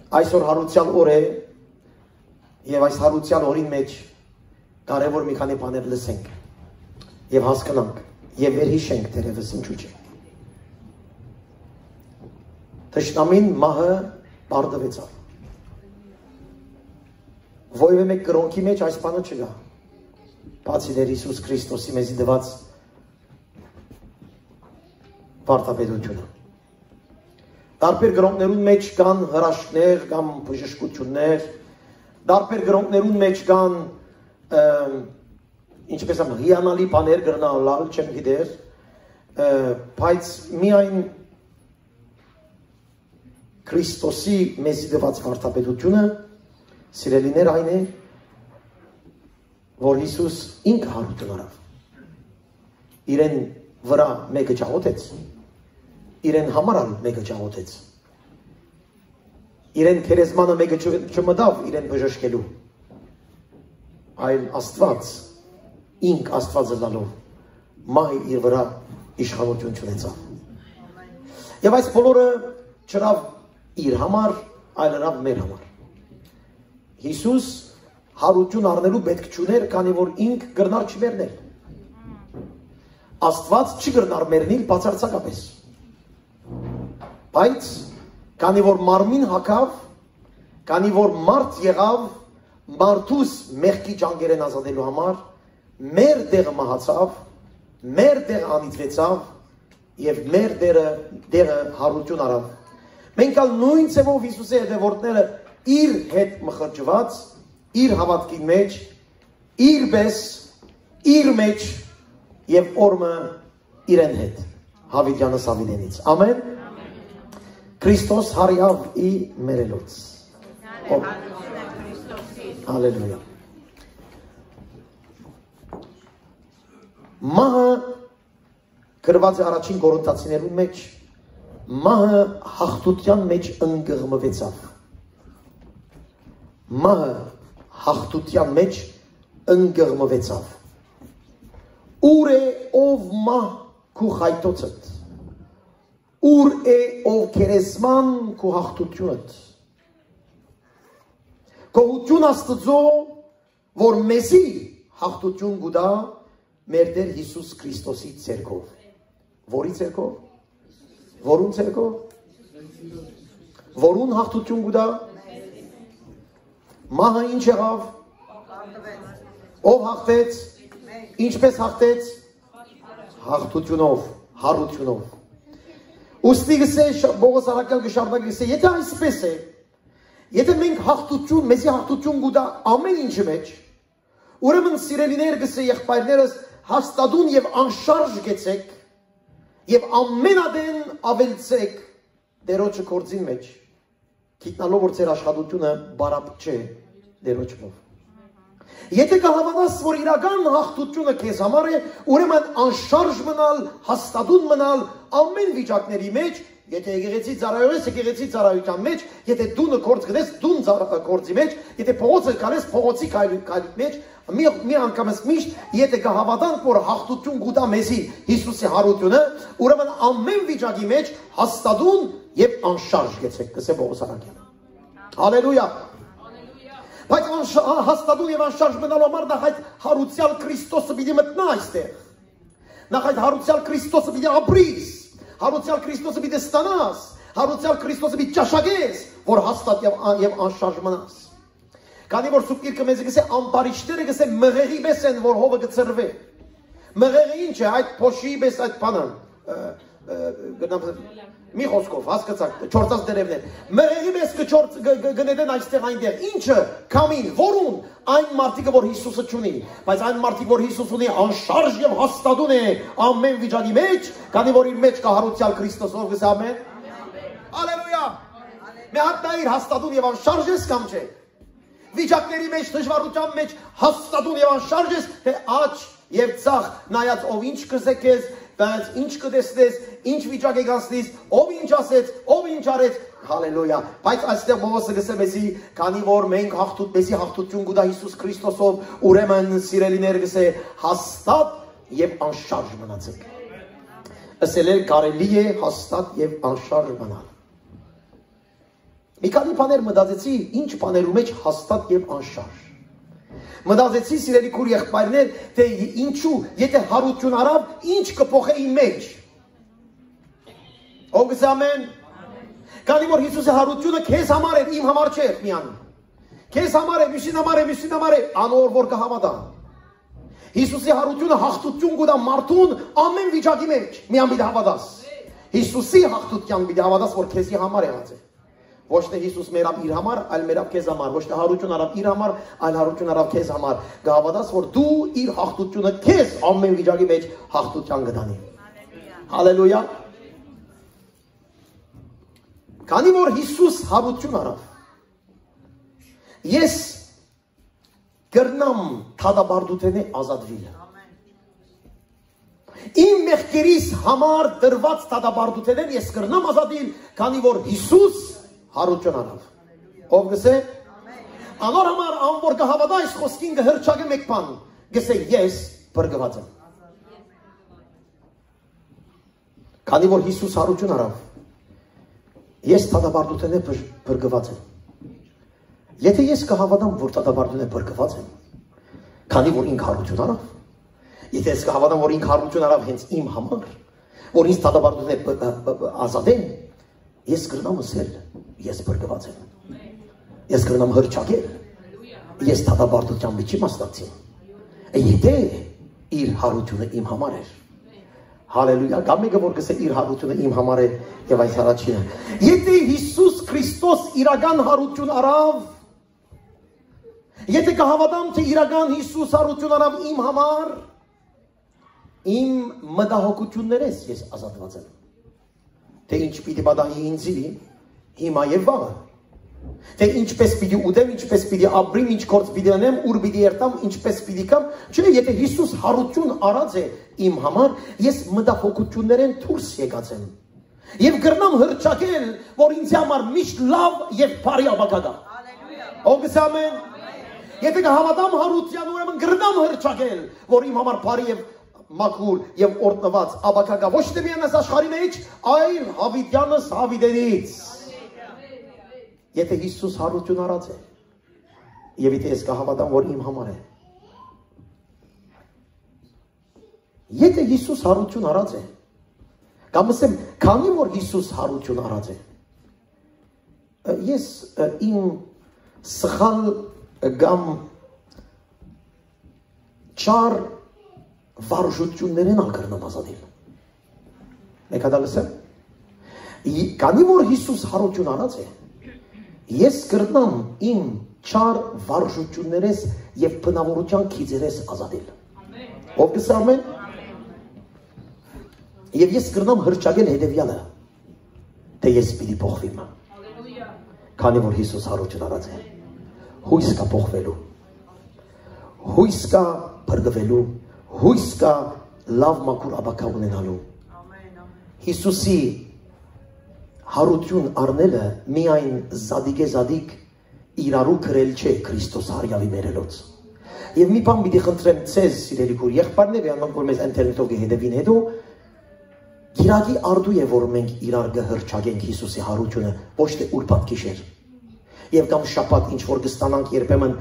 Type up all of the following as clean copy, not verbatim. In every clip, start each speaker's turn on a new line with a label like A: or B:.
A: Այսօր հարուցյալ օր է եւ այս հարուցյալ օրին մեջ կարևոր մի քանի բաներ լսենք եւ հասկանանք եւ վերհիշենք դերևս ինչու՞ չէ։ Թշնամին մահը բարդվեցավ։ Որևէ մեկ կրոնքի մեջ այս բանը չկա։ Բացի դեր Հիսուս Քրիստոսի մեզի դված վարդապետությունը։ Տարբեր կրոնքներուն մեջ կան հրաշքներ կամ բժշկություններ, տարբեր կրոնքներուն մեջ կան ինչպես ասեմ, հիանալի բաներ կրնալալ, չեմ գիտեր, բայց միայն Քրիստոսի մեզի դված վարդապետությունը սիրելիներ այն է, որ Հիսուս ինքը հարություն արավ։ Իրեն վրա մեկը ճաղոթեց, իրեն համարալ մեկը ճաղոթեց, իրեն քերեզմանը մեկը չմտավ իրեն բժշկելու, այլ Աստված, ինք Աստվածը լալով, մահը իր վրա իշխանություն չունեցավ։ Եվ այս բոլորը չրավ իր համար, այլ հրավ մեր համար։ Հիսուս հարություն առնելու պետք չուներ, քանի որ ինք գրնար չմերնել։ Աստված չի գրնար մերնիլ բացարձակապես։ Բայց քանի որ մարմին հագավ, քանի որ մարդ եղավ մարդուս մեղքի ջանքերեն ազատելու համար, մեր դեղը մահացավ, մեր դեղը անիծվեցավ եւ մեր դեղը հարություն արավ։ Մենք ալ նույն ցևով Հիսուսի հետևորդները իր հետ մխրճված, իր հավատքի մեջ, իր պես, իր մեջ եւ օրը իրեն հետ։ Հավիտյանս Ավիդենից։ Ամեն։ Քրիստոս հարյավ ի մերելոց։ Հալելույա։ Մահը գրված է առաջին Կորինթացիներուն մեջ, մահը հաղթության մեջ ընկղմվեցավ։ Մահը հաղթության մեջ ընկղմվեցավ։ Ուր է ով մահ քու խայտոցդ։ Ուր է ով քերեսման քու հաղթությունդ։ Գոհություն Աստծո, որ մեզի հաղթություն գուտա մեր Տեր Հիսուս Քրիստոսի ցերկով։ Որի ցերկով։ Որուն ցերկով։ Որուն հաղթություն գուտա։ Մահը ինչ եղավ։ Ով հաղթեց։ Ինչպես հաղթեց։ Հաղթությունով, հարությունով։ Ուստի գսե Բողոս Արաքյալ գշարդակ գսե, եթե այսպես է, եթե մենք հաղթություն, մեզի հաղթություն գուտա ամեն ինչի մեջ, ուրեմն սիրելիներ գսե եղբայրներս հաստատուն եւ անշարժ գեցեք եւ ամենադեն ավելցեք Տերոջը գործին մեջ, գիտնալով որ ձեր աշխատությունը բարապ չէ Տերոջով։ Եթե կհավանաս, որ իրական հաղթությունը քեզ համար է, ուրեմն անշարժ մնալ, հաստատուն մնալ ամեն վիճակների մեջ, եթե եկեղեցի ծառայողես, եկեղեցի ծառայության մեջ, եթե դունը գործ գնես, դուն գործի մեջ, եթե փողոցը կանես, փողոցի քայլի մեջ, մի անգամս միշտ, եթե կհավատանք, որ հաղթություն գուտա մեզի Հիսուսի հարությունը, ուրեմն ամեն վիճակի մեջ հաստատուն եւ անշարժ գեցեք, կսե Բողոս Արաքյանը։ Հալելույա։ Բայց հաստատուն եւ անշարժ մնալու համար նախ այդ հարուցյալ Քրիստոսը պիտի մտնա այստեղ։ Նախ այդ հարուցյալ Քրիստոսը պիտի ապրիս, հարուցյալ Քրիստոսը պիտի ստանաս, հարուցյալ Քրիստոսը պիտի ճաշակես, որ հաստատ եւ անշարժ մնաս։ Քանի որ Սուրբ Գիրքը մեզ գսե ամպարիչները գսե մղեղի պես են, որ հովը գծրվե։ Մղեղը ինչ է, այդ փոշի պես այդ բանը, մի խոսքով, հասկացաք, չորցած դերևներ։ Մեղեղի պես գնետեն այստեղ այնտեղ։ Ինչը, կամին, որուն, այն մարդիկը, որ Հիսուսը չունի, բայց այն մարդիկ, որ Հիսուս ունի, անշարժ եւ հաստատուն է ամեն վիճակի մեջ, քանի որ իր մեջ կա հարուցյալ Քրիստոս, ով գսե ամեն։ Հալելույա։ Մի հատ նա իր հաստատուն եւ անշարժ ես կամ չէ։ Վիճակների մեջ, դժվարության մեջ հաստատուն եւ անշարժ ես, թե աճ եւ ցախ, նայած ով ինչ կզեկես, բայց ինչ կտեսնես, ինչ վիճակ եկանցնես, ով ինչ ասեց, ով ինչ արեց, հալելույա։ Բայց այստեղ Պողոսը գսե մեզի, քանի որ մենք մեզի հաղթություն գուտա Հիսուս Քրիստոսով, ուրեմն սիրելիներ գսե հաստատ եւ անշարժ մնացեք։ Ասել կարելի է հաստատ եւ անշարժ մնալ։ Մի քանի բաներ մտածեցի, ինչ բաներու մեջ հաստատ եւ անշարժ։ Մտածեցի սիրելի քույր եղբայրներ, թե ինչու, եթե հարություն արավ, ինչ կփոխե իմ մեջ։ Ով գսե ամեն։ Քանի որ Հիսուսի հարությունը քեզ համար էր, իմ համար չէ, միան։ Քեզ համար է, մյուսին համար է, անոր որ կհավատա։ Հիսուսի հարությունը հաղթություն կուտա մարդուն ամեն վիճակի մեջ, միան պիտի հավատաս։ Հիսուսի հաղթության պիտի հավատաս, որ քեզի համար եղած է։ Ոչ թե Հիսուս մերավ իր համար, այլ մերավ քեզ համար, ոչ թե հարություն արավ իր համար, այլ հարություն արավ քեզ համար։ Կհավատաս, որ դու իր հաղթությունը քեզ ամեն վիճակի մեջ հաղթության կտանի։ Հալելույա։ Քանի որ Հիսուս հարություն արավ, ես կրնամ թադաբարդութենե ազատվիլ։ Իմ մեղքերիս համար դրված թադաբարդութենեն ես կրնամ ազատիլ, քանի որ Հիսուս հարություն արավ։ Ով գսե։ Անոր համար անոր կհավատա այս խոսքին կհրճագե մեկ բան, գսե ես բրգված եմ։ Քանի որ Հիսուս հարություն արավ, ես թադաբարդութենե բրգված եմ։ Եթե ես կհավատամ, որ թադաբարդութենե բրգված եմ, քանի որ ինք հարություն արավ, եթե ես կհավատամ, որ ինք հարություն արավ հենց իմ համար, որ ինձ թադաբարդութենե ազատեն, ես կրնամ ասել, ես բրգված եմ։ Ես կրնամ հրճագել, ես թադաբարդության միջի մասնակցին։ Եթե իր հարությունը իմ համար էր։ Հալելույա, գա մեկը որ գսե իր հարությունը իմ համար է եւ այս առաջինը։ Եթե Հիսուս Քրիստոս իրական հարություն արավ, եթե կհավատամ, թե իրական Հիսուս հարություն արավ իմ համար, իմ մտահոգություններից ես ազատված եմ։ Թե ինչ պիտի պատահի ինձի, հիմա եւ վաղը։ Թե ինչպես պիտի ուտեմ, ինչպես պիտի ապրեմ, ինչ գործ պիտի անեմ, ուր պիտի երթամ, ինչպես պիտի կամ, չէ, եթե Հիսուս հարություն արած է իմ համար, ես մտահոգություններեն դուրս եկած եմ։ Եվ կրնամ հրճակել, որ ինձ համար միշտ լավ եւ բարի ապագա կա։ Ով գսե ամեն։ Եթե կհավատամ հարության, ուրեմն կրնամ հրճակել, որ իմ համար բարի եւ մաքուր եւ օրտնված ապագա կա, ոչ թե միայն այս աշխարհի մեջ, այլ հավիտյանս հավիտենից։ Եթե Հիսուս հարություն արած է, եւ եթե ես կհավատամ, որ իմ համար է։ Եթե Հիսուս հարություն արած է, կամ ասեմ, քանի որ Հիսուս հարություն արած է, ես իմ սխալ կամ չար վարժություններեն ալկրնամ ազատիլ։ Մեկ հատա լսեմ։ Քանի որ Հիսուս հարություն արած է, ես կրնամ իմ չար վարժություններես եւ բնավորության քիծերես ազատիլ։ Ով գսե ամեն։ Եվ ես կրնամ հրճագել հետևյալը, թե ես պիտի փոխվեմ։ Քանի որ Հիսուս հարություն արած է, հույս կա փոխվելու, հույս կա բրգվելու, հույս կա լավ մաքուր ապագա ունենալու։ Հիսուսի հարություն առնելը միայն զադիկ իրարու գրել չէ Քրիստոս հարյալի մերելոց։ Եվ մի բան պիտի խնդրեմ ցեզ, սիրելի քույր եղբայրներ, անոնք որ մեզ ինտերնետով կհետևին հետո, գիրակի արդու է, որ մենք իրար կհրճագենք Հիսուսի հարությունը, ոչ թե ուրբաթ գիշեր։ Եվ կամ շաբաթ ինչ որ կստանանք երբեմն,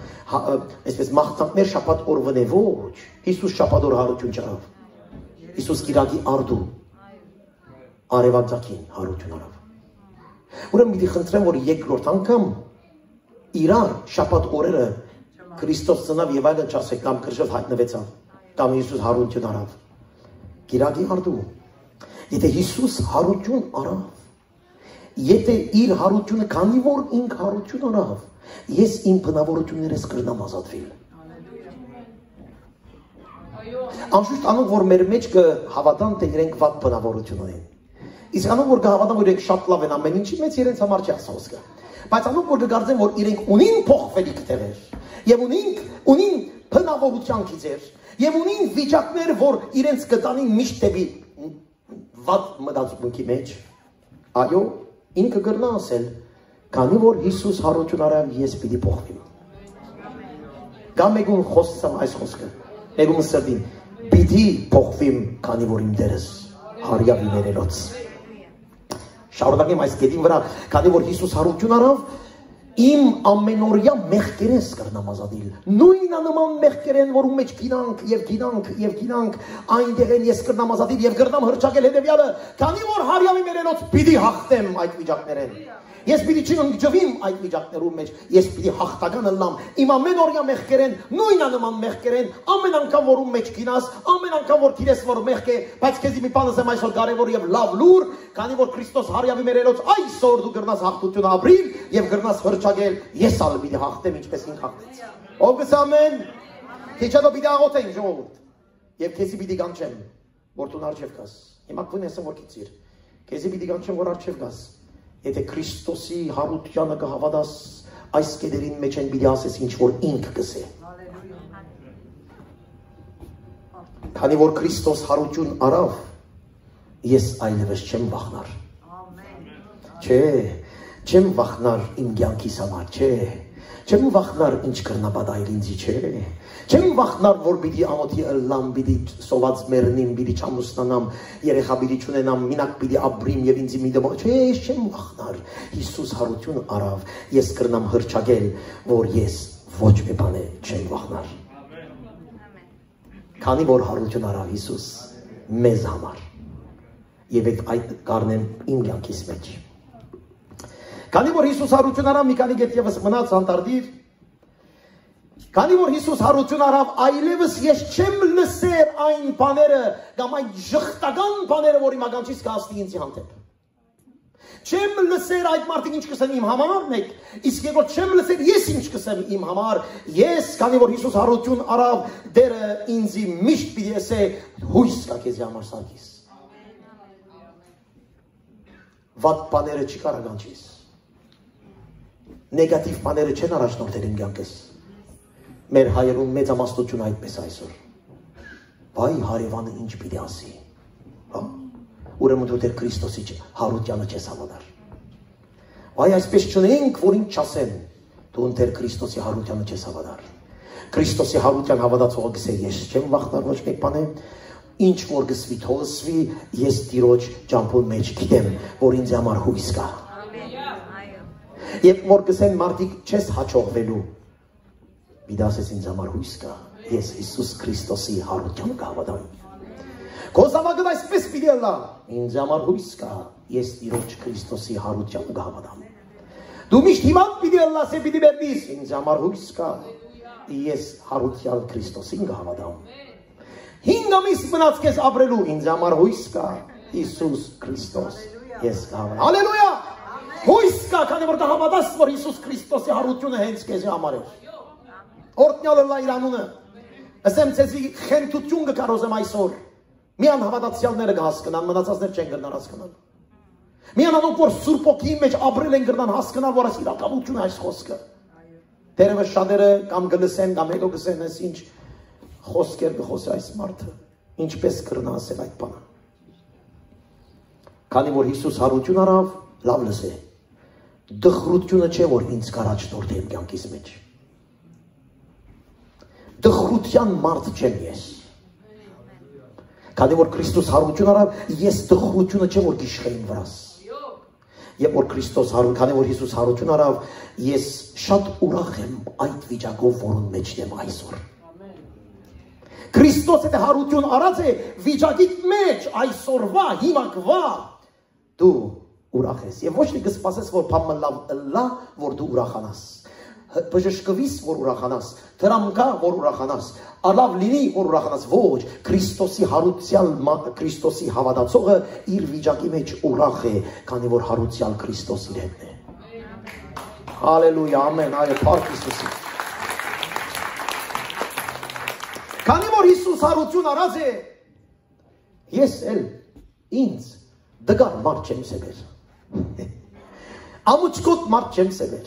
A: այսպես մաղթանքներ շաբաթ օրվան է, ոչ, Հիսուս շաբաթ օր հարություն չարավ։ Հիսուս գիրակի արդու արևածագին հարություն արավ։ Ուրեմն պիտի խնդրեմ, որ երկրորդ անգամ իրար շաբաթ օրերը Քրիստոս ծնավ եւ այլն չասեք, կամ քրժով հայտնվեցավ, կամ Հիսուս հարություն արավ։ Գիրակի արդու։ Եթե Հիսուս հարություն արավ, եթե իր հարությունը, քանի որ ինք հարություն արավ, ես իմ բնավորություններս կրնամ ազատվել։ Անշուշտ անոնք, որ մեր մեջ կհավատան, թե իրենք վատ բնավորություն ունեն։ Իսկ անոնք, որ կհավատան, որ իրենք շատ լավ են ամեն ինչի մեջ, իրենց համար չի ասոսկը։ Բայց անոնք, որ կգարձեն, որ իրենք ունին փոխվելիք տեղեր, եւ ունին բնավորության քիծեր, եւ ունին վիճակներ, որ իրենց կտանին միշտ դեպի վատ մտածմունքի մեջ, այո, ինքը կրնա ասել, քանի որ Հիսուս հարություն արավ, ես պիտի փոխվեմ։ Գա մեկուն խոսսամ այս խոսքը, մեկուն սրտին, պիտի փոխվեմ, քանի որ իմ դերս հարյալի ներելոց։ Շարունակեմ այս կետին վրա, քանի որ Հիսուս հարություն արավ, իմ ամենօրյա մեղքերես կրնամ ազատիլ։ Նույնանման մեղքերեն, որում մեջ գինանք եւ գինանք եւ գինանք, այնտեղ են ես կրնամ ազատիլ եւ կրնամ հրճակել հետեւյալը, քանի որ հարյավի մերենոց պիտի հաղթեմ այդ վիճակներեն։ Ես պիտի չընկճվիմ այդ վիճակներում մեջ, ես պիտի հաղթական ըլլամ, իմ ամենօրյա մեղքերեն, նույնանման մեղքերեն, ամեն անգամ որում մեջ գինաս, ամեն անգամ որ գիրես որ մեղք է, բայց քեզի մի բան ասեմ այսօր կարևոր եւ լավ լուր, քանի որ Քրիստոս հարյավի մերենոց այսօր դու կրնաս հաղթություն ապրիլ եւ կրնաս հրճակել, ես ալ պիտի հաղթեմ ինչպես ինք հաղթեց։ Ով գսամեն, քիչադո պիտի աղոթեն ժողովուրդ, եւ քեզի պիտի կանչեմ, որ դու արջև գաս։ Հիմա քուն ասեմ որ քիծիր, քեզի պիտի կանչեմ որ արջև գաս։ Եթե Քրիստոսի հարությանը կհավատաս, այս կետերին մեջ են պիտի ասես ինչ որ ինք կսե։ Քանի որ Քրիստոս հարություն արավ, ես այլևս չեմ վախնար։ Չէ, չեմ վախնար իմ կյանքիս համար, չէ, չեմ վախնար ինչ կրնապատայր ինձի, չէ, չեմ վախնար որ պիտի ամոթի ըլլամ, պիտի սոված մեռնիմ, պիտի չամուսնանամ, երեխա պիտի չունենամ, մինակ պիտի ապրիմ եւ ինձի մի դեմ, չէ, ես չեմ վախնար։ Հիսուս հարություն արավ, ես կրնամ հրճակել, որ ես ոչ մի բան չեմ վախնար։ Քանի որ հարություն արավ Հիսուս մեզ համար, եւ այդ կառնեմ իմ կյանքիս մեջ։ Քանի որ Հիսուս հարություն արավ, մի քանի գետ եւս մնաց հանդարտիր։ Քանի որ Հիսուս հարություն արավ, այլևս ես չեմ լսեր այն բաները, կամ այն ժխտական բաները, որ իմ ականջից կհասնի ինձ հանդեպ։ Չեմ լսեր այդ մարդիկ ինչ կսեն իմ համար, մեկ, իսկ երկրորդ չեմ լսեր ես ինչ կսեմ իմ համար։ Ես, քանի որ Հիսուս հարություն արավ, դերը ինձի միշտ պիտի ասե հույս կա քեզի համար Սարգիս։ Վատ բաները չի կարող կանչիս։ Նեգատիվ բաները չեն առաջնորդել իմ կյանքս։ Մեր հայերուն մեծամասնություն այդպես այսօր։ Վայ հարևանը ինչ պիտի ասի։ Ուրեմն դու դեռ Քրիստոսի հարությանը չես հավատար։ Վայ այսպես չունենք, որ ինչ չասեն, դու դեռ Քրիստոսի հարությանը չես հավատար։ Քրիստոսի հարության հավատացողը գսե ես չեմ վախնար ոչ մեկ բան է, ինչ որ գսվի թողսվի, ես Տիրոջ ճամփուն մեջ գիտեմ, որ ինձ համար հույս կա։ Եվ որ գսեն մարդիկ չես հաջողվելու, պիտի ասես ինձ համար հույս կա, ես Հիսուս Քրիստոսի հարությանը կհավատամ։ Քո զավակը այսպես պիտի ըլլա, ինձ համար հույս կա, ես Տիրոջ Քրիստոսի հարությանը կհավատամ։ Դու միշտ հիվանդ պիտի ըլլաս եւ պիտի բերնիս, ինձ համար հույս կա, ես հարության Քրիստոսին կհավատամ։ 5 ամիս մնաց քեզ ապրելու, ինձ համար հույս կա, Հիսուս Քրիստոս, ես կհավատամ։ Հալելույա։ Հույս կա, քանի որ դու հավատաս, որ Հիսուս Քրիստոսի հարությունը հենց քեզի համար է։ Օրհնյալ ըլլա իր անունը։ Ասեմ ցեզի խենթություն կկարոզեմ այսօր։ Մի անհավատացյալները կհասկանան, մնացածներ չեն գնան հասկանալ։ Մի անանոք որ Սուրբ Օգի մեջ ապրել են գնան հասկանալ, որ այս իրականություն է այս խոսքը։ Դերևս շատերը կամ գլսեն, կամ հետո գսեն, այս ինչ խոսքեր կխոսի այս մարդը, ինչպես կրնա ասել այդ բանը։ Քանի որ Հիսուս հարություն արավ, լավ լսե։ Դխրությունը չէ, որ ինձ կարաչնորդ եմ կյանքիս մեջ։ Դխրության մարդ չեմ ես։ Քանի որ Քրիստոս հարություն արավ, ես դխրությունը չէ, որ գիշխեին վրաս։ Եվ որ Քրիստոս հարություն, քանի որ Հիսուս հարություն արավ, ես շատ ուրախ եմ այդ վիճակով, որուն մեջ եմ այսօր։ Քրիստոս եթե հարություն արած է վիճակի մեջ այսօրվա, հիմակվա, դու ուրախ ես եւ ոչ թե կսպասես որ բամը լավ լա որ դու ուրախանաս բժշկվիս որ ուրախանաս դրամկա որ ուրախանաս ալավ լինի որ ուրախանաս ոչ Քրիստոսի հարուցյալ Քրիստոսի հավատացողը իր վիճակի մեջ ուրախ է քանի որ հարուցյալ Քրիստոս իր հետն է հալելույա ամեն այո փառք Հիսուսի քանի որ Հիսուս հարություն արած է ես էլ ինձ դգար մարդ չեմ սեբեր ամուչկոտ մարդ չեմ սեբեր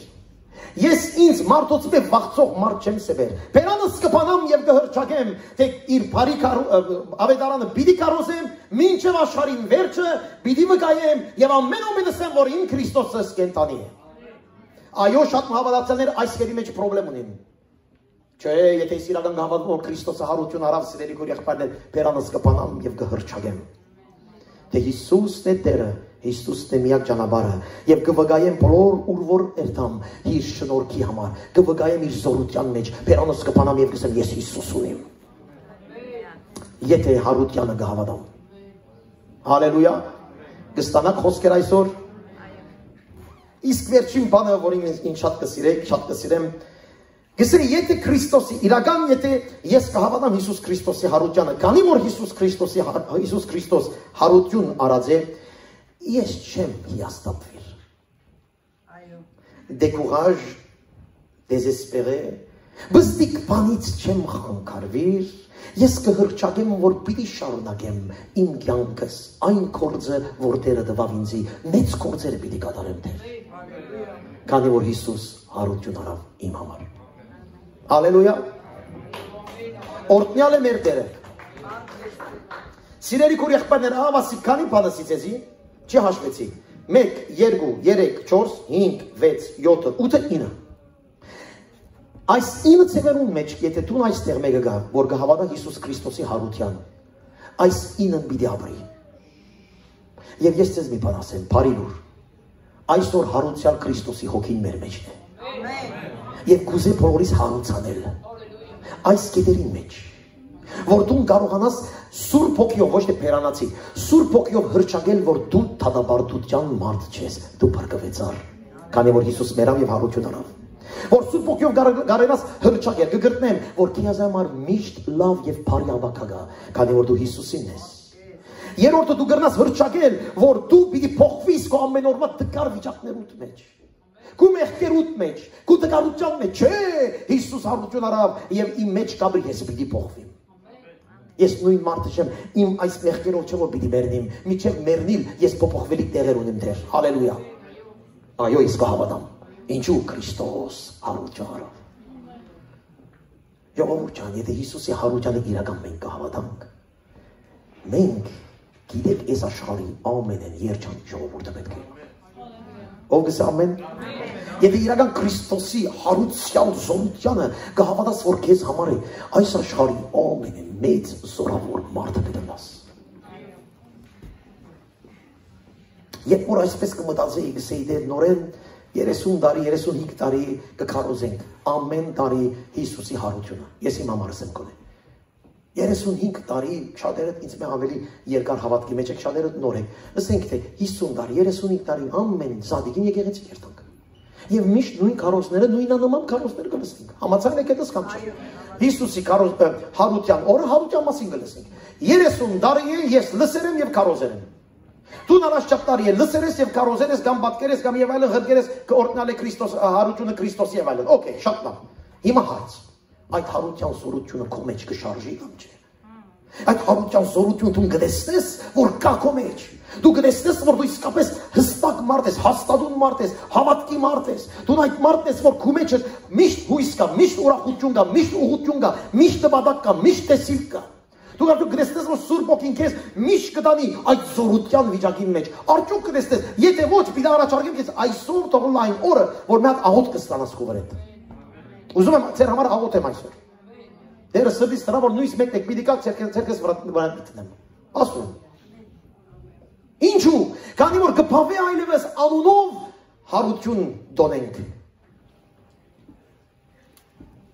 A: ես ինձ մարդոց մե վախծող մարդ չեմ սեբեր բերանս կփանամ եւ կհրճակեմ թե իր բարի ավետարանը պիտի կարոզեմ մինչեւ աշխարհին վերջը պիտի վկայեմ եւ ամեն օր ասեմ որ իմ Քրիստոսը կենտանի է այո շատ հավատացյալներ այս կերի մեջ խնդրեմ ունեն չէ եթե իսիրական հավատում որ Քրիստոսը հարություն արավ սիրելի քո եղբայրներ բերանս կփանամ եւ կհրճակեմ թե Հիսուսն է Տերը Հիսուսն է միակ ճանապարհը եւ կվգայեմ բոլոր ուր որ երթամ իր շնորհքի համար կվգայեմ իր զորության մեջ բերանոս կփանամ եւ կսեմ ես Հիսուս ունեմ եթե հարությանը կհավատամ հալելույա կստանաք խոսքեր այսօր իսկ վերջին բանը որին ինձ շատ կսիրեմ գսրի եթե Քրիստոսի իրական եթե ես կհավատամ Հիսուս Քրիստոսի հարությանը քանի որ Հիսուս Քրիստոս հարություն արած է ես չեմ հիասթափվիր décourage désespéré բստիկ բանից չեմ խանգարվիր ես կհրճակեմ որ պիտի շարունակեմ իմ կյանքս այն գործը որ Տերը տվավ ինձի մեծ գործերը պիտի կատարեմ Տեր քանի որ Հիսուս հարություն արավ իմ համար Հալելույա օրհնյալ է մեր Տերը Սիրելի քույր եղբայրներ ավասի քանի բանասից էզի չի հաշվեցի 1 2 3 4 5 6 7 8 9 Այս 9 ցեղերուն մեջ եթե դու այստեղ մեկը գա որ կհավատա Հիսուս Քրիստոսի հարության այս 9-ն պիտի ապրի եւ ես ցեզ մի բան ասեմ բարի լուր այսօր հարության Քրիստոսի հոգին մեր մեջն է ամեն եւ կուզե բոլորիս հարուցանել այս գետերի մեջ որ դու կարողանաս Սուրբ Հոգիով ոչ թե բերանացի Սուրբ Հոգիով հրճակել որ դու թադաբարդության մարդ ես դու բարգավեցար քանի որ Հիսուս մերավ եւ հարություն արավ որ Սուրբ Հոգիով կարողանաս հրճակել կգտնեմ որ քեզամար միշտ լավ եւ բարի ավակա գա քանի որ դու Հիսուսին ես երրորդը դու կգնաս հրճակել որ դու պիտի փոխվիս քո ամեն օրվա դկար վիճակներուդ մեջ քո մեղքերուդ մեջ քո դկարության մեջ չէ Հիսուս հարություն արավ եւ իմ մեջ կաբրի ես պիտի փոխվի Ես նույն մարդը չեմ, իմ այս մեղքերով չէ որ պիտի մեռնիմ, միջև մեռնիլ ես փոփոխվելի տեղեր ունեմ Տեր, հալելույա։ Այո, ես կհավատամ, ինչու Քրիստոս հարություն արավ։ Ժողովուրդ ջան, եթե Հիսուսի հարությանը իրական մենք կհավատանք, մենք գիտեք այս աշխարհի ամենեն երջանիկ ժողովուրդը պետք է։ Ով գսա ամեն։ Եթե իրական Քրիստոսի հարության զորությանը կհավատաս որ քեզ համար է այս աշխարհի ամենը մեծ զորավոր մարդը կդնաս Երբ որ այսպես կմտածեի գսեի դեր նորեն 30 տարի 35 տարի կքարոզենք ամեն տարի Հիսուսի հարությունը ես իմ համարս եմ կոնե 35 տարի շատերը ինձ մե ավելի երկար հավատքի մեջ եք շատերը նոր եք ասենք թե 50 տարի 35 տարի ամեն զադիկին եկեղեցի երթանք Եվ միշտ նույն քարոզները, նույնանման քարոզները կլսենք։ Համաձայն եք այդպես կամ չէ։ Հիսուսի հարության օրը հարության մասին կլսենք։ 30 տարի է ես լսել եմ եւ քարոզել եմ։ Դու նարաշճապ տարի է լսել ես եւ քարոզել ես կամ պատկերես կամ եւ այլն ղրկել ես կօրտնալ է Քրիստոս հարությունը Քրիստոսի եւ այլն։ Okay, շատ լավ։ Հիմա հարց։ Այդ հարության զորությունը քո մեջ կշարժի կամ չէ։ Այդ հարության զորությունը դու գտեսնես, որ կա քո մեջ։ Դու գտեսնես, որ դու իսկապես հստակ մարդ ես, հաստատուն մարդ ես, հավատքի մարդ ես։ Դու այդ մարդն ես, որ քո մեջ միշտ հույս կա, միշտ ուրախություն կա, միշտ ուղղություն կա, միշտ նպատակ կա, միշտ տեսիլ կա։ Դու գտեսնես, որ Սուրբ Հոգին քեզ միշտ կտանի այդ զորության վիճակի մեջ։ Արդյոք գտեսնես, եթե ոչ, պիտի առաջարկեմ քեզ այսօր թողնի այն օրը, որ մի հատ աղոթք կստանաս քո վրա։ Ուզում եմ ձեր համար աղոթեմ այսօր։ Դերը սրտից դրա որ նույնիսկ մեկն եք պիտի կա ցերքես վրա գտնեմ։ Ասում Ինչու, քանի որ կփավի այլևս անունով հարություն դոնենք։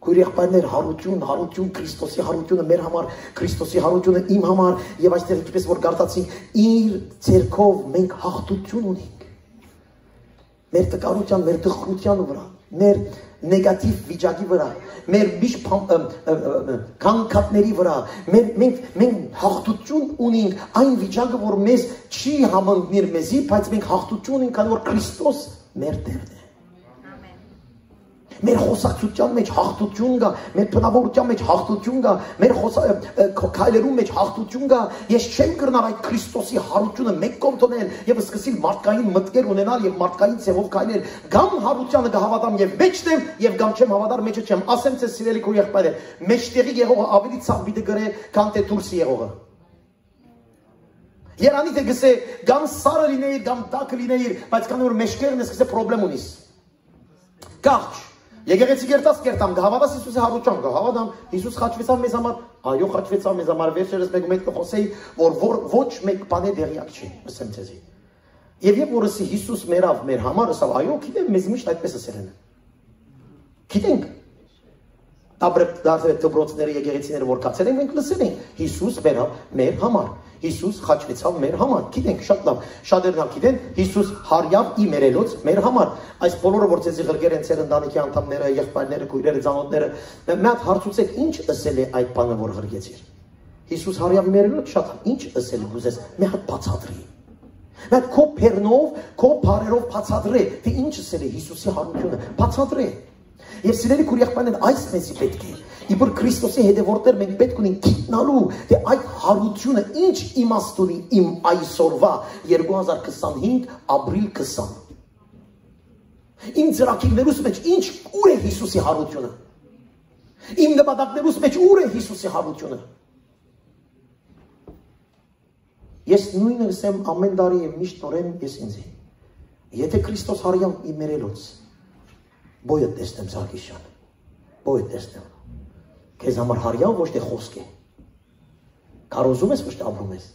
A: Քույր եղբայրներ, հարություն Քրիստոսի հարությունը մեր համար, Քրիստոսի հարությունը իմ համար եւ այստեղ ինչպես որ գարտացինք, իր ցերքով մենք հաղթություն ունենք։ Մեր տկարության, մեր դխրության վրա, մեր նեգատիվ վիճակի վրա, մեր միշտ կանգնքատների վրա, մենք հաղթություն ունենք այն վիճակը, որ մեզ չի համընկնիր մեզի, բայց մենք հաղթություն ունենք, քանի որ Քրիստոս մեր Տերն է։ Մեր խոսակցության մեջ հաղթություն կա, մեր բնավորության մեջ հաղթություն կա, մեր քայլերում մեջ հաղթություն կա։ Ես չեմ կրնալ այդ Քրիստոսի հարությունը մեկ կողմ տոնել եւ սկսել մարդկային մտքեր ունենալ եւ մարդկային ցեղով քայլել։ Գամ հարությանը կհավատամ եւ մեջտեմ եւ գամ չեմ հավատար մեջը չեմ։ Ասեմ ցես սիրելի քո եղբայրը, մեջտեղի եղողը ավելի ցավ պիտի գրե, քան թե դուրսի եղողը։ Երանի թե գսե գամ սարը լինեիր, գամ տակը լինեիր, բայց քանի որ մեջտեղն ես գսե խնդրեմ ունիս։ Կաղջ Եկեղեցի կերտած կերտամ, կհավատաս Հիսուսի հարության, կհավատամ, Հիսուս խաչվեցավ մեզ համար, այո խաչվեցավ մեզ համար, վերջերս մեկ խոսեի, որ ոչ մեկ բան է դեղյակ չի, ասեմ ձեզի։ Եվ երբ որ ասի Հիսուս մերավ մեր համար, ասավ այո, գիտեմ, մեզ միշտ այդպես ասել են։ Գիտենք։ Դպրոցները, եկեղեցիները որ կացել են, մենք լսել ենք Հիսուս մերավ մեր համար։ Հիսուս խաչվեցավ մեր համար։ Գիտենք, շատ լավ։ Շատերն ալ գիտեն, Հիսուս հարյավ ի մերելոց մեր համար։ Այս բոլորը որ ցեզի ղրգեր են ցեր ընտանիքի անդամները, եղբայրները, քույրերը, ծանոթները, մի հատ հարցուցեք, ինչ ասել է այդ բանը որ ղրգեցիր։ Հիսուս հարյավ ի մերելոց, շատ ինչ ասել ուզես, մի հատ բացատրի։ Մի հատ քո փեռնով, քո բարերով բացատրե, թե ինչ ասել է Հիսուսի հարությունը, բացատրե։ Եվ սիրելի քույր եղբայրներ, այս մեզի պետք է։ Իբր Քրիստոսի հետևորդներ մենք պետք ունենք գիտնալու, թե այդ հարությունը ինչ իմաստ ունի իմ այսօրվա 2025 ապրիլ 20։ Իմ ծրագիրներուս մեջ ինչ ուր է Հիսուսի հարությունը։ Իմ նպատակներուս մեջ ուր է Հիսուսի հարությունը։ Ես նույնը ասեմ ամեն տարի եւ միշտ նորեն ես ինձ։ Եթե Քրիստոս հարյամ իմ մերելոց Բոյը տեսնեմ Սարգսյան, բոյը տեսնեմ, քեզ համար հարյավ ոչ թե խոսք է, կարոզում ես ոչ թե ապրում ես,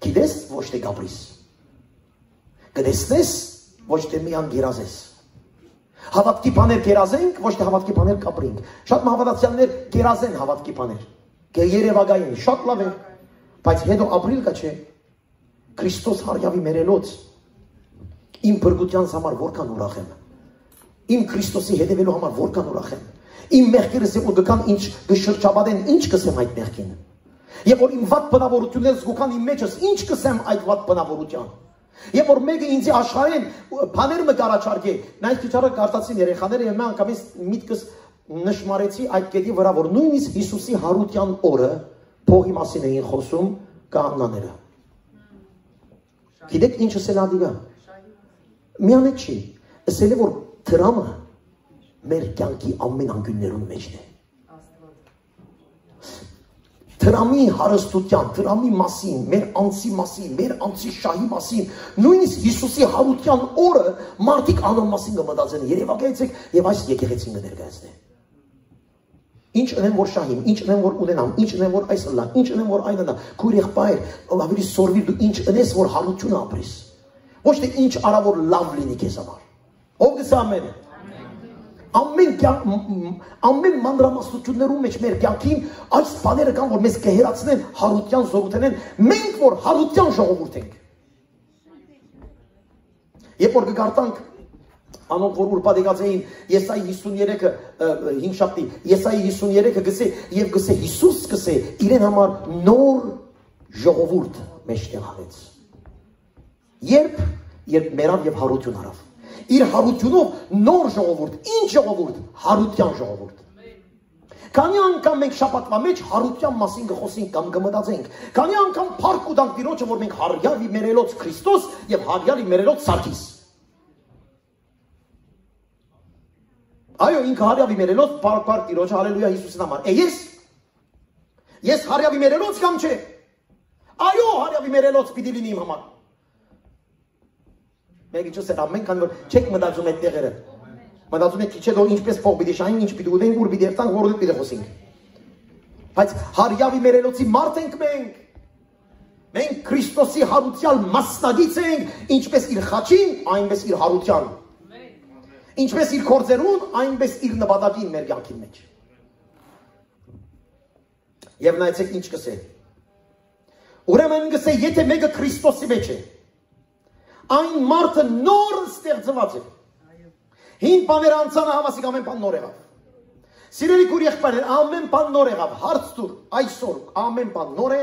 A: գիտես ոչ թե գաբրիս, կտեսնես ոչ թե միան գերազես, հավատքի բաներ գերազենք, ոչ թե հավատքի բաներ կապրենք, շատ մահավատացյալներ գերազեն հավատքի բաներ, երևակայեն, շատ լավ է, բայց հետո ապրիլ կա չէ, Քրիստոս հարյավի մերելոց, իմ փրկությանս համար որքան ուրախ եմ, Իմ Քրիստոսի հետևելու համար որքան ուրախ եմ։ Իմ մեղքերս որ գկան ինչ գշրջաբադեն, ինչ կսեմ այդ մեղքին։ Եվ որ իմ վատ բնավորություններս գկան իմ մեջս, ինչ կսեմ այդ վատ բնավորության։ Եվ որ մեկը ինձ աշխարհեն բաներ մը կարաչարկե, նայեք քիչ առը կարտացին երեխաները եւ mən անգամից միտքս նշмарեցի այդ կետի վրա, որ նույնիսկ Հիսուսի հարության օրը փողի մասին էին խոսում կանանները։ Գիտեք ինչ ասել ադիգա։ Միանը չի, ասել է որ Տրամը մեր կյանքի ամեն անկյուններուն մեջն է։ Տրամի հարստության, տրամի մասին, մեր անձի մասին, մեր անձի շահի մասին, նույնիսկ Հիսուսի հարության օրը մարդիկ անոն մասին կմտածեն, երևակայեցեք եւ այս եկեղեցին կներկայացնեն։ Ինչ ունեմ որ շահիմ, ինչ ունեմ որ ունենամ, ինչ ունեմ որ այս լան, ինչ ունեմ որ այն լան, քույր եղբայր, ավելի սորվի դու ինչ ունես որ հարություն ապրես։ Ոչ թե ինչ արա որ լավ լինի քեզ համար։ Ով գսա ամեն։ Ամեն մանրամասնություններում մեջ մեր կյանքին այս բաները կան, որ մեզ կհերացնեն հարության զորութենեն, մենք որ հարության ժողովուրդ ենք։ Երբ որ կգարտանք անոնք որ ուրպատեկած էին Եսայի 53-ը 5 շաբթի, Եսայի 53-ը գսե եւ գսե Հիսուս գսե իրեն համար նոր ժողովուրդ մեջտեղ արեց։ Երբ մերավ եւ հարություն արավ։ Իր հարությունով նոր ժողովուրդ, ինչ ժողովուրդ, հարության ժողովուրդ։ Քանի անգամ մենք շաբաթվա մեջ հարության մասին կխոսենք կամ կմտածենք, քանի անգամ փառք ու դանք Տիրոջը, որ մենք հարյալի մերելոց Քրիստոս եւ հարյալի մերելոց Սարգիս։ Այո, ինքը հարյալի մերելոց փառք Տիրոջը, հալելույա Հիսուսին համար։ Ես հարյալի մերելոց կամ չէ։ Այո, հարյալի մերելոց պիտի լինի իմ համար։ Մեկի չսեր ամեն քան որ չեք մտածում այդ տեղերը։ Մտածում եք քիչ հետո ինչպես փող պիտի շահին, ինչ պիտի ուտենք, ուր պիտի երթանք, որոդ պիտի խոսենք։ Բայց հարյավի մերելոցի մարդ ենք մենք։ Մենք Քրիստոսի հարության մասնագից ենք, ինչպես իր խաչին, այնպես իր հարության։ Ինչպես իր կորձերուն, այնպես իր նպատակին մեր կյանքի մեջ։ Եվ նայեցեք ինչ կսե։ Ուրեմն կսե, եթե մեկը Քրիստոսի մեջ է, այն մարդը նոր ստեղծված է։ Հին բաները անցանը հավասիկ ամեն բան նոր եղավ։ Սիրելի քույր եղբայրներ, ամեն բան նոր եղավ, հարց տուր, այսօր ամեն բան նոր է,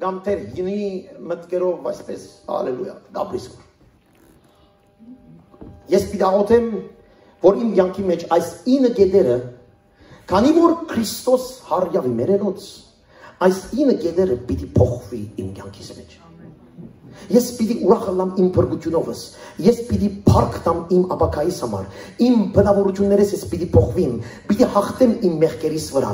A: կամ թեր հինի մտքերով այսպես, հալելույա, գաբրիսկոր։ Ես պիտի աղոթեմ, որ իմ կյանքի մեջ այս 9 կետերը, քանի որ Քրիստոս հարյավի մերելոց, այս 9 կետերը պիտի փոխվի իմ կյանքիս մեջ։ Ես պիտի ուրախ լամ իմ փրկությունովս, ես պիտի փառք տամ իմ ապակայիս համար, իմ բնավորություններս ես պիտի փոխվին, պիտի հաղթեմ իմ մեղքերիս վրա,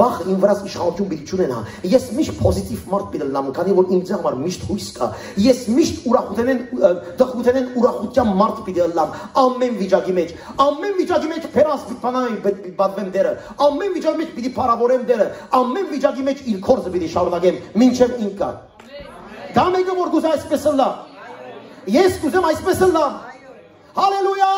A: վախ իմ վրաս իշխանություն պիտի չունենա, ես միշտ պոզիտիվ մարդ պիտի լամ, քանի որ իմ համար միշտ հույս կա, ես միշտ ուրախութենեն ուրախության մարդ պիտի լամ, ամեն վիճակի մեջ փերաս պիտի բադվեմ դերը, ամեն վիճակի մեջ պիտի փառավորեմ դերը, ամեն վիճակի մեջ իր կորձը պիտի շարունակեմ, մինչև ինքա։ Դա մեկը որ գուզա այսպես լա, Ես կուզեմ այսպես լամ։ Հալելույա։